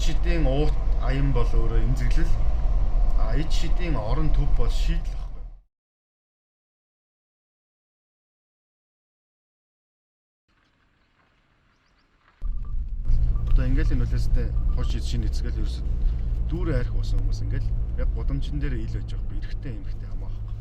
шидийн уут аян бол өөрөө эмзэглэл. Ид шидийн орон төв бол шийдэл баггүй. Одоо ингээл энэ үлээстэй хож шинэ эцгээл ерөөсөд дүүрээ арих басан хүмүүс ингээл яг гудамжин дээр ил байж байгаа. Эрэгтэй эмэгтэй хамаахгүй.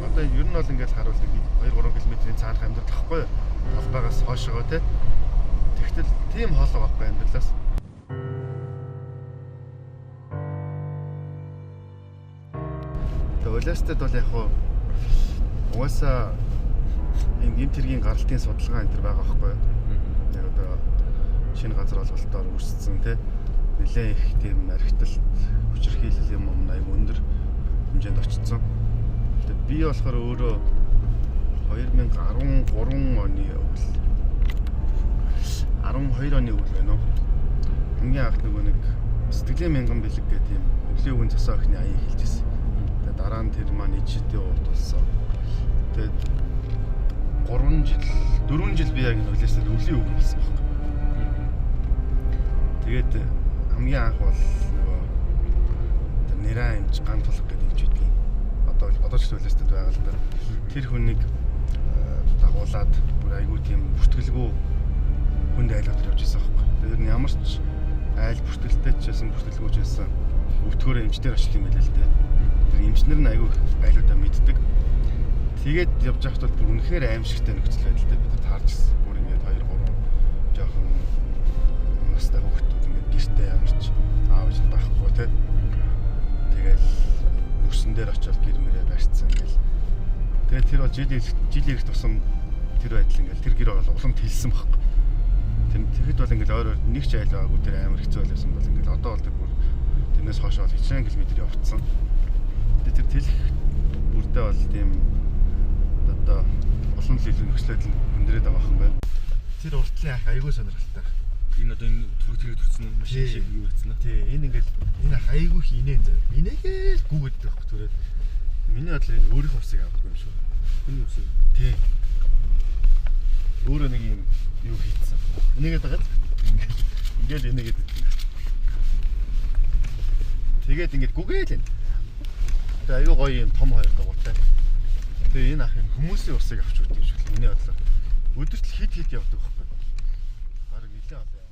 Одоо ер нь бол ингээл харуул 2-3 км-ийн цаанах амьдрал тахгүй юу? Албаагаас хойшоогоо те. Тэгтэл тийм хоолой байхгүй амьдралаас. Улаастад бол яг хуу угаасаа энэ тэргийн гаралтын судалгаа энэ төр байгаа байхгүй юу? Яг одоо шинэ газар олголтоор үүссэн те нэлээд их тийм архиталт хүчирхийлэл юм аяг өндөр хэмжээнд очсон. Тэгээд би болохоор өөрөө 2013 оны өвөл 12 оны өвөл байна уу? Хамгийн анх нэг сэтгэлийн мянган бэлэг гэдэг юм өвлийн өвгөн цосоо охины аяыг хэлжсэн. Дараа нь тэр маань ичтэй уут болсон. Тэгээд 4 жил би яг энэ үлээсээ өвлийн өвгөн болсон байна. Тэгээд хамгийн анх бол нөгөө тэр нэраа эмч ган тулах гэдэг юм ч үгүй. Одоо ч үлээстэд байгаа л да. Тэр хүнийг дагуулад бүр айгүй тийм бүртгэлгүй хүнд айлууд явж байсан байхгүй. Тэр нь ямар ч айл бүртгэлтэй ч байсан бүртгэлгүй ч байсан өвтгөөрөө эмчтэр очт юм байлээ л дээ. Тэр эмчнэр нь айгүй айлуудаа мэддэг. Тэгээд явж байхад бол бүр үнэхээр аимшигтай нөхцөл байдалтай бид таарчсан. Бүр ингээд 2-3 жоохон настай хүүхдүүд ингээд гэртээ ямарч аав ээж байхгүй те. Тэгэл нүрсэн дээр очиод гэр мөрөө барьцсан ингээл. Тэгээд тэр бол жил ирэх тусам тэр байдал ингээл тэр гэр бол уламт хэлсэн байхгүй. Тэгэхэд бол ингээл ойр нэг ч айл байгаагүй тэр амар хэцүү байсан бол ингээл одоо бол тэр бүр тэрнээс хойш бол 100 км явцсан. Тэр тэлэх бүрдээ бол тийм одоо олон л илүү нөхцөлөд хүндрээд байгаа юм байна. Тэр уртлын ах айгүй сонирхолтой. Энэ одоо энэ түрэг төрсөн машин шиг юу байсан аа? Тий, энэ ингээл энэ ах айгүй хийнэ зөө. Инээгээл гүгээд байхгүй түрээд. Миний бодлоор энэ өөрийнх усыг авахгүй юм шүү. Энэ усыг. Тий. Өөрөө нэг юм юу хийцэн. Энийгээд байгаа л. Ингээл энийгээд. Тэгээд ингээд гүгээл энэ. Тэгээ аюу гоё юм том хоёр дагуутай. Тэгээ энэ ах юм хүмүүсийн усыг авч өгдөг юм шиг л миний бодлоо. Өдөрт хит явдаг байхгүй. Бараг нэлээд одоо.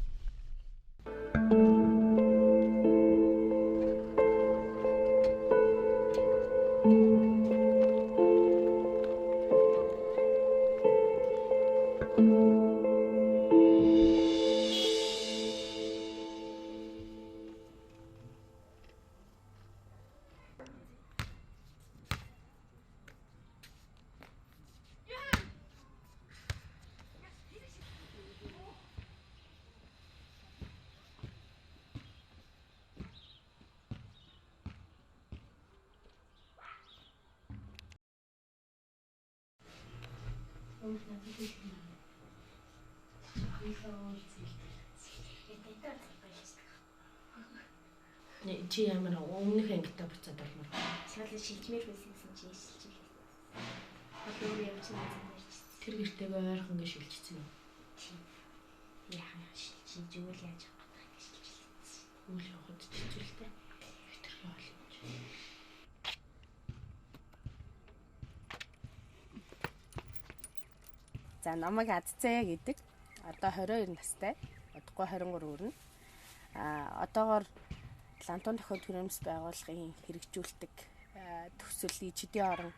Чи ямар өмнөх ангитаа буцаад олмор. Цаалаа шилжмээр байсан чи шилжүүлээ. Одоо явчихсан юм. Тэр гэртэйгээ ойрхон гэж шилжчихсэн юм. Яхаа шилжүүл яаж авах гэж шилжүүлсэн. Үйл явахд чичүүлтэй. Хэтэрхий боломж. За намайг Адцаа гэдэг. Одоо 22 настай. Одоогүй 23 өрнө. Одоогоор Лантон дохиод төрөмс байгууллагын хэрэгжүүлдэг төсөл ижидийн орон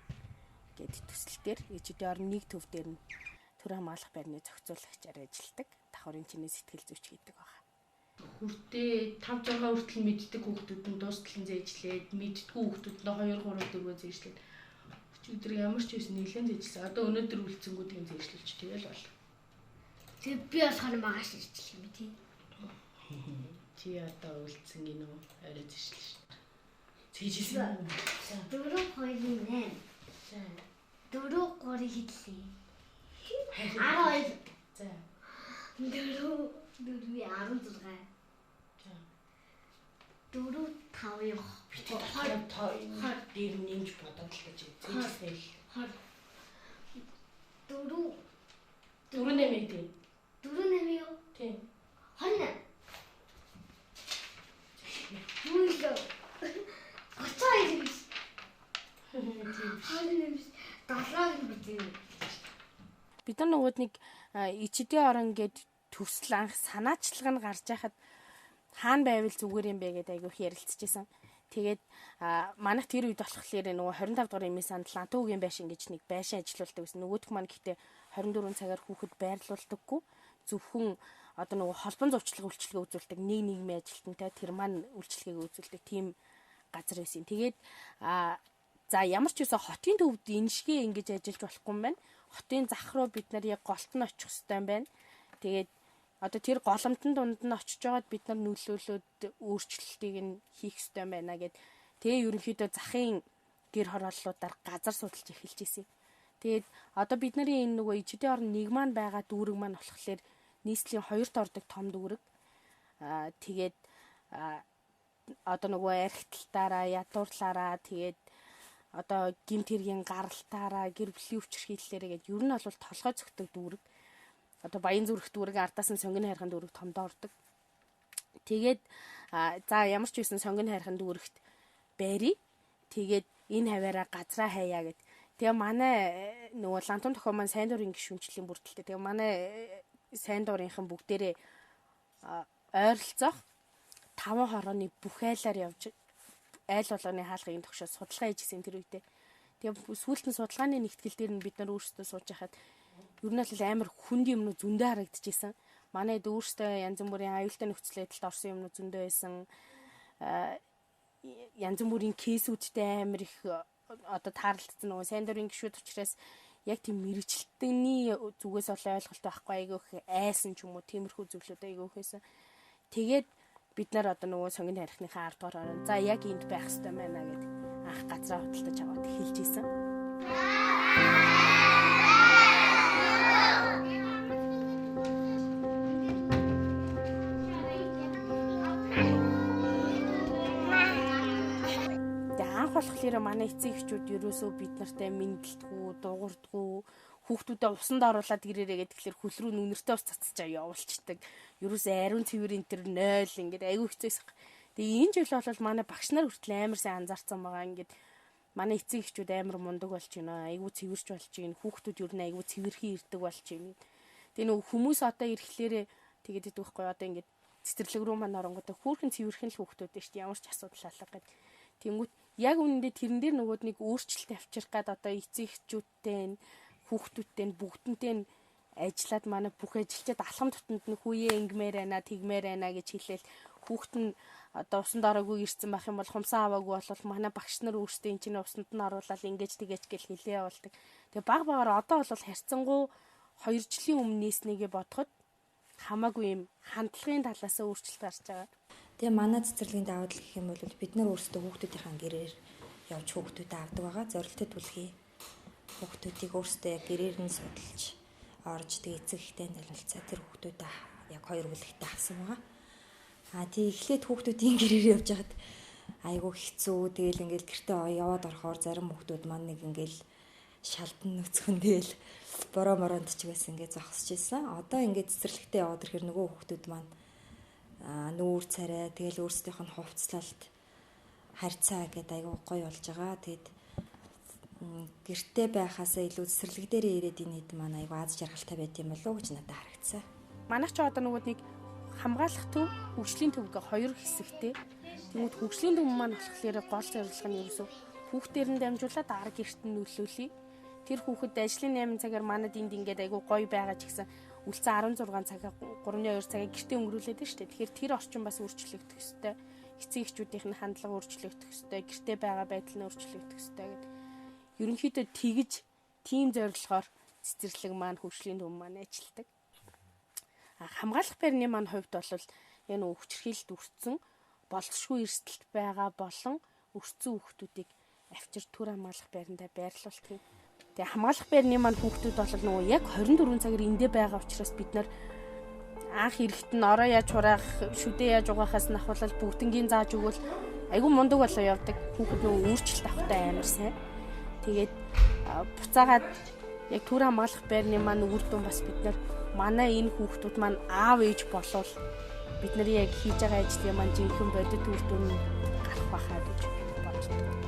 гэдэг төсөл дээр ижидийн орон нэг төв дээр нь төр хамгаалах байрны зохицуулагчаар ажилладаг. Давхрын чинээ сэтгэл зүйч гэдэг байна. Хүртээ 5-6 хүртэл мэддэг хүүхдүүд нь дуусталын зээжлээд мэддэггүй хүүхдүүд нь 2-3-4 зээжлээд өчигдөр ямар ч байсан нэлээд зээжлээ. Одоо өнөөдөр үлдсэнгүүдийн зээжлүүлж тэгэл бол. Тэгээ би болохоор магаш ирчих юм тий. Чи одоо үлдсэн гинөө арай зэжлээ шүү дээ. Зээжлээ. 4-2-8. 4-3 хийлээ. 12. За. 4-4-16. За. 4 5 явах. хар дээр нэмж бодож л гэж зэжтэй. 4 нэмээд тийм. 4 8 юу? Тийм. 28. Юу л 32 биш. Тийм. 28 7 гэж. Бид нар нөгөөд нэг ичдээ орон гээд төсөл анх санаачлага нь гарч яхад хаана байвал зүгээр юм бэ гэдэг айгүйх ярилцчихсан. Тэгээд манайх тэр үед болохоор нөгөө 25 дугаар эмээ санд Лантуугийн байшин гэж нэг байшин ажиллаулдаг байсан. Нөгөөх маань гэхдээ 24 цагаар хүүхэд байрлуулдаггүй. Зөвхөн одоо нөгөө холбон зурчлага үйлчлэгээ үзүүлдэг нэг нийгмийн ажилтнтай тэр маань үйлчлэгийг үзүүлдэг тийм газар байсан. Тэгээд за ямар ч үсэн хотын төвд энэ шигээ ингэж ажиллаж болохгүй юм байна. Хотын зах руу бид нар яг голт нь очих хэрэгтэй юм байна. Тэгээд одоо тэр голомтон дунд нь очиж байгаад бид нар нөлөөлөд өөрчлөлтийг нь хийх хэрэгтэй юм байна гэд. Тэгээ ерөнхийдөө захын гэр хорооллуудаар газар судалж эхэлж ирсэн. Тэгээд одоо бид нарын энэ нөгөө ичдээ орн нэг маань байгаа дүүрэг маань болохоор нийслэлийн 2-т ордог том дүүрэг. Тэгээд одоо нөгөө архитектураараа, ядуурлаараа тэгээд одоо гэмт хэргийн гаралтаараа гэр бүлийн өвчрхийллээрээ гээд ер нь бол толгой цогтөг дүүрэг. Одоо баян зүрх дүүрэг ардаас нь сонгины хайрхан дүүрэг томдоо ордог. Тэгээд за ямар ч байсан сонгины хайрхан дүүрэгт байрий. Тэгээд энэ хаваараа газраа хаяа гэд. Тэгээ манай нөгөө Лантун тохио маань сайн дурын гишүүнчлийн бүрдэлтэй. Тэгээ манай сайн дурынхан бүгдээрээ ойролцоох 5 хорооны бүх айлаар явж айл болгоны хаалгын тогшоо судалгаа хийжсэн тэр үедээ. Тэгээ сүүлд нь судалгааны нэгтгэл дээр нь бид нар өөрсдөө сууж хахад ер нь л амар хүнд юмнууд зөндөө харагдчихсан. Манайд өөрсдөө янз бүрийн аюултай нөхцөл байдалд орсон юмнууд зөндөө байсан. Янз бүрийн кейсүүдтэй амар их одоо таарлагдсан нөгөө сайн дурын гишүүд учраас яг тийм мэрэгчлэлтний зүгээс олоо ойлголттой байхгүй айгүйх айсан ч юм уу тиймэрхүү зүйлүүд айгүйх байсан. Тэгээд бид нар одоо нөгөө сонгины харихныхаа 10 дугаар орон за яг энд байх хэрэгтэй байна гэд анх газраа худалдаж аваад эхэлж ийсэн. Болохоор манай эцэг эхчүүд ерөөсөө бид нартай мэдлдэггүй, дуурдаггүй, хүүхдүүдээ усанд оруулаад ирээрээ гэдгээр хөл рүү нүнэртэй ус цацчаа явуулчихдаг. Ерөөсөө ариун цэвэр энэ төр 0 ингээд айгүй хэцээс. Тэгээ энэ жил бол манай багш нар хүртэл амар сайн анзаарсан байгаа. Ингээд манай эцэг эхчүүд амар мундаг болж байна. Айгүй цэвэрч болж байна. Хүүхдүүд ер нь айгүй цэвэрхэн ирдэг болж байна. Тэгээ нөгөө хүмүүс одоо ирэхлээрээ тэгээд идэх байхгүй одоо ингээд цэцэрлэг рүү маань оронгуудаа хүүхэн цэвэрхэн л хүүхдүүд дээ шүү дээ. Ямар ч асуудал алга гэдэг. Тэнгүүт яг үнэндээ тэрэн дээр нөгөөд нэг өөрчлөлт авчрах гад одоо эцэг эхчүүдтэй хүүхдүүдтэй бүгдэнтэй ажиллаад манай бүх ажилчид алхам тутамд нь хүүе ингмээр байна тэгмээр байна гэж хэлээл хүүхд нь одоо усанд ороогүй ирсэн байх юм бол хумсаа аваагүй бол манай багш нар өөрсдөө энэ чинь усанд нь оруулаад ингэж тэгэж гэл хэлээ явуулдаг. Тэгээ баг багаар одоо бол харьцангуй 2 жилийн өмнөөс нэгэ бодоход хамаагүй юм хандлагын талаас өөрчлөлт гарч байгаа. Тэгээ манай цэцэрлэгийн давуу тал гэх юм бол бид нар өөрсдөө хүүхдүүдийн гэрээр явж хүүхдүүдэд авдаг байгаа. Зорилттой түлхий хүүхдүүдийг өөрсдөө яг гэрээр нь судалж орж тэгээ эцэг эхтэй танилцаа тэр хүүхдүүдээ яг 2 бүлэгтээ авсан байгаа. Тий эхлээд хүүхдүүдийн гэрээр явж хаад айгүй хэцүү тэгэл ингээл гэртээ яваад орохоор зарим хүүхдүүд маань нэг ингээл шалдан нүцгэн тэгэл бороо моронд ч байсан ингээд зогсож ирсэн. Одоо ингээд цэцэрлэгтээ яваад ирэхээр нөгөө хүүхдүүд маань нүүр царай тэгэл өөрсдийнх нь хувцлалт харьцаа гэдэг айгүй гоё болж байгаа. Тэгэд гэртээ байхаасаа илүү цэцэрлэг дээр ирээд энэ хэд маань айгүй аз жаргалтай байт юм болов уу гэж надад харагдсан. Манайх ч одоо нөгөө нэг хамгаалах төв, хөгжлийн төв гэх 2 хэсэгтэй. Тэгмүүд хөгжлийн төв маань болохоор гол зорилго нь ерөөсөө хүүхдээр нь дамжуулаад арга гэрт нь нөлөөлье. Тэр хүүхэд ажлын 8 цагаар манад энд ингээд айгүй гоё байгаа ч гэсэн үлцэн 16 цагаа 3-2 цагаа гэртээ өнгөрүүлээд байна шүү дээ. Тэгэхээр тэр орчин бас өөрчлөгдөх ёстой. Эцэг эхчүүдийн хандлага өөрчлөгдөх ёстой. Гэртээ байгаа байдал нь өөрчлөгдөх ёстой гэдэг. Ерөнхийдөө тэгж тийм зорилгоор цэцэрлэг маань хөгжлийн төв маань ажилладаг. Хамгаалах байрны маань хувьд бол яг нөө хүчирхийлэлд өртсөн болцшгүй эрсдэлт байгаа болон өртсөн хүүхдүүдийг авчир түр хамгаалах байрандаа байрлуулдаг. Тэгээ хамгаалах байрны маань хүүхдүүд бол нөгөө яг 24 цагаар эндээ байгаа учраас бид нар анх ирэхэд нь ороо яаж хураах, шүдээ яаж угаахаас нь ахвал бүгднгийн зааж өгвөл айгүй мундаг болоо явдаг. Хүүхэд нөө өөрчлөлт авахтай амар сайн. Тэгээд буцаагаад яг түр хамгаалах байрны маань үр дүн бас бид нар манай энэ хүүхдүүд маань аав ээж болвол бид нарын яг хийж байгаа ажлын маань жинхэнэ бодит үр дүн гарах байхаа гэж боддог.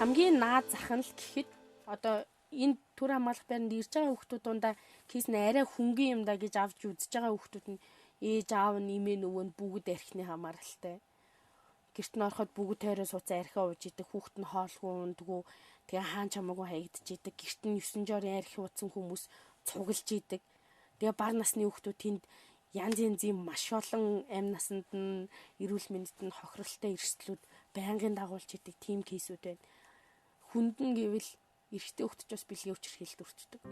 Хамгийн наад зах нь л гэхэд одоо энэ түр хамгаалах байранд ирж байгаа хүүхдүүд дундаа кейс нь арай хөнгөн юм да гэж авч үзэж байгаа хүүхдүүд нь ээж аав нь эмээ нөгөө нь бүгд архины хамааралтай. Гэрт нь ороход бүгд тойроо сууцаа архиа ууж идэг, хүүхэд нь хоолгүй ундгүй, тэгээ хаан чамаагүй хаягдж идэг. Гэрт нь 9 жорын архи ууцсан хүмүүс цуглж идэг. Тэгээ бар насны хүүхдүүд тэнд янз янзын маш олон амь насанд нь эрүүл мэндэд нь хохиролтой эрсдлүүд байнгын дагуулж идэг тийм кейсүүд байна. Хүндэн гэвэл эрэгтэй хүүхэд ч бас бэлгийн өвчрхийлд өртдөг.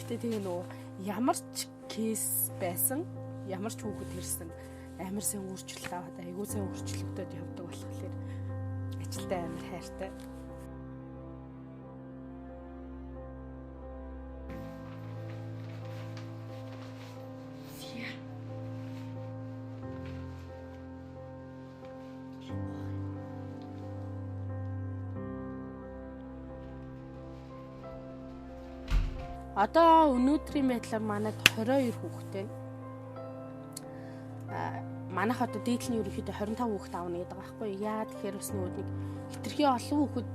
Тэгээ нөө ямар ч кейс байсан, ямар ч хүүхэд ирсэн амар сайн өөрчлөлт аваад айгүй сайн өөрчлөгдөд явдаг болохоор ажилдаа амар хайртай. Одоо өнөөдрийн байдлаар манайд 22 хүүхэдтэй. Манайх одоо дээдлийн ерөнхийдөө 25 хүүхэд аавна гэдэг байгаа байхгүй яа тэгэхээр бас нөгөө нэг хитрхи олон хүүхэд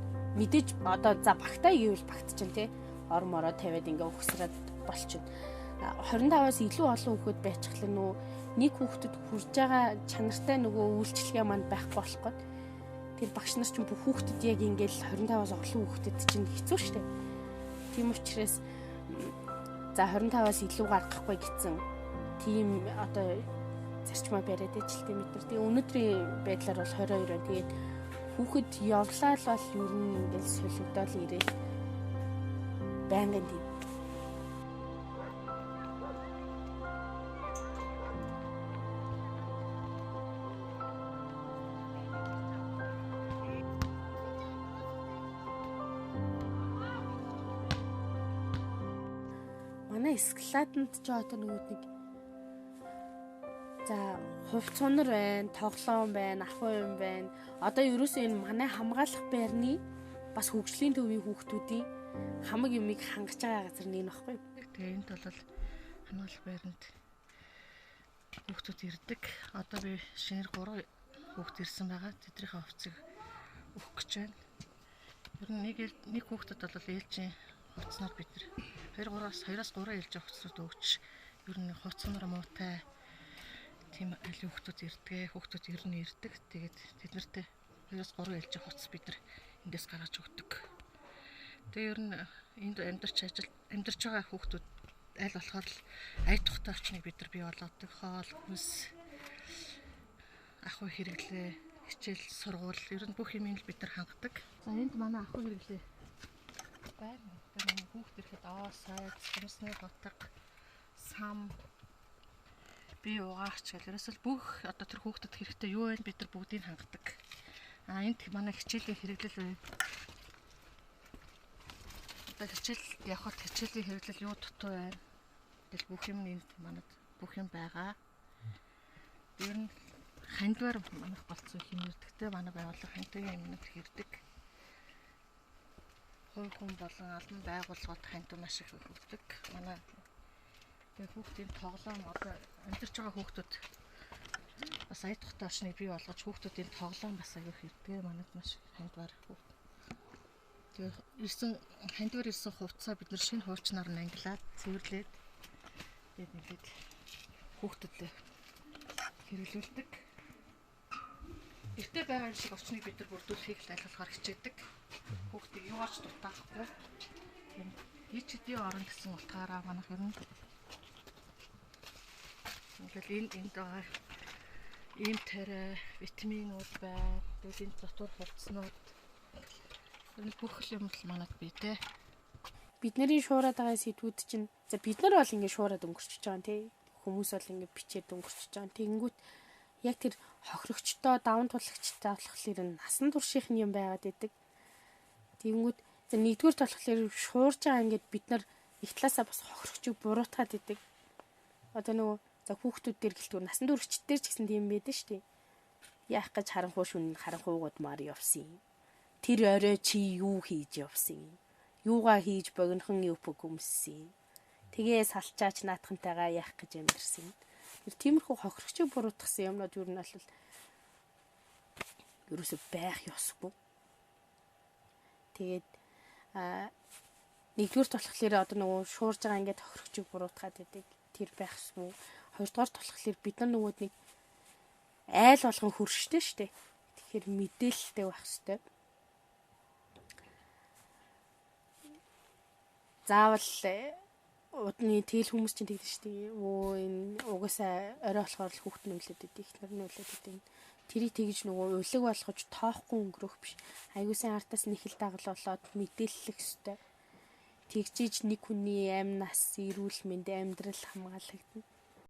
мэдээж одоо за багтаа гэвэл багт чинь тий ор мороо тавиад ингээ өгсрээд болчихно. 25-аас илүү олон хүүхэд байчихлаа нөгөө нэг хүүхдэд хүрж байгаа чанартай нөгөө үйлчлэгээ манд байхгүй болохгүй. Тэр багш нар чинь бүх хүүхдэд яг ингээл 25-аас олон хүүхдэд чинь хэцүү шттэ. Тийм учраас за 25-аас илүү гаргахгүй гэсэн тийм одоо зарчмаа бариад ижил тийм мэдэр. Тэгээ өнөөдрийн байдлаар бол 22 байна. Тэгээд хүүхэд явлаа л бол ер нь ингээл солигдоод ирээ. Байнгын тийм. Манай эскалатанд ч одоо нэг за хувц сунар байна, тоглоом байна, ахуй юм байна. Одоо ерөөсөө энэ манай хамгаалах байрны бас хөгжлийн төвийн хүүхдүүдийн хамаг юмыг хангаж байгаа газар нэг нөхгүй. Тэгээ энд бол хамгаалах байранд хүүхдүүд ирдэг. Одоо би шинээр 3 хүүхд ирсэн байгаа. Тэднийхээ хувцсыг өгөх гэж байна. Ер нь нэг хүүхдэд бол ээлжийн хувцснаар бид 2-3 ээлжийн хувцсууд өгч ер нь хувцснаар муутай тийм аль хүүхдүүд ирдэг. Хүүхдүүд ер нь ирдэг. Тэгээд тэднэртэй 2-3 ээлжийн хувцс бид нар эндээс гаргаж өгдөг. Тэгээ ер нь энд амьдарч байгаа хүүхдүүд аль болохоор л ая тухтай орчныг бид нар бий болгодог. Хоол, хүнс, ахуй хэрэглээ, хичээл, сургууль ер нь бүх юмыг бид нар хангадаг. За энд манай ахуй хэрэглээ байна. Манай хүүхд ирэхэд сайд, сүнсний готог, сам, бие угаач гэл ерөөсөл бүх одоо тэр хүүхдэд хэрэгтэй юу вэ бид нар бүгдийг хангадаг. Энд манай хичээлийн хэрэглэл байна. Одоо хичээл явахад хичээлийн хэрэглэл юу дутуу байна. Тэгэл бүх юм энд манад бүх юм байгаа. Ер нь хандвар манайх болцсон юм ирдэгтэй манай байгууллага хандварын юмнууд хэрдэг. Хувь хүн болон албан байгууллагууд хандв маш их өгдөг. Манай тэгээ хүүхдийн тоглоом одоо амьдарч байгаа хүүхдүүд бас ая тухтай орчныг бий болгож хүүхдүүдийн тоглоом бас аяг хэрдэг. Манайд маш хандвар. Тэгээ хандвар ирсэн хувцас бид нар шинэ хуучнаар нь ангилаад цэвэрлээд тэгээд нэлээд хүүхдүүдэд хэрэглүүлдэг. Эртээ байгаа юм шиг орчныг бид нар бүрдүүлэхийг айлгуулахаар хичээдэг. Хүүхдийг юугаарч дутаахгүй. Хийчдийн орон гэсэн утгаараа манайх ер нь ингээл энд байгаа ийм тарай, витаминууд байна. Тэгээд энэ дотор хувцснууд энэ бүх юм л манад бий те. Бидний шуураад байгаа сэдвүүд чинь за бид нар бол ингэ шуураад өнгөрчихөж байгаа юм тий. Хүмүүс бол ингэ бичээд өнгөрчихөж байгаа. Тэгэнгүүт яг тэр хохирогчтой, даван туллагчтай болохоор насан туршийн юм байгаад идэг. Тэгэнгүүт за нэгдүгээр болохоор шуурж байгаа ингээд бид нар их талаасаа бас хохирогчийг буруутгаад идэг. Одоо нөгөө за хүүхдүүд дээр гэлтгүй насан туршидтэр ч гэсэн тийм байдаг шүү дээ. Яах гэж харанхуй шүн харанхуйгууд маар явсан юм. Тэр орой чи юу хийж явсан юм? Юугаа хийж богинохон юпг өмссөн. Тэгээ салчаач наатхантайгаа яах гэж амьдэрсэн. Тэр тиймэрхүү хохирогчийг буруутгасан юмнууд юу нь бол ерөөсөй байх ёсгүй. Тэгээд нэгдүгээр болохоор одоо нөгөө шуурж байгаа ингээд хохирогчийг буруутгаад байдаг. Тэр байхсгүй. Хоёрдугаар болохоор бид нар нөгөөд нэг айл болгон хөрштэй штэ. Тэгэхээр мэдээлэлтэй байх хэрэгтэй. Заавал удны тэгэл хүмүүс чинь тэгдэж штэ. Энэ угаасаа орой болохоор л хүүхд нүүлээд идэг, ихнэр нүүлээд идэг. Тэрийг тэгж нөгөө улиг болгож тоохгүй өнгөрөх биш. Аюусын артаас нэг хил дагалуулаад мэдээлэх ёстой. Тэгжиж нэг хүний амь нас, эрүүл мэнд, амьдрал хамгаалагдана.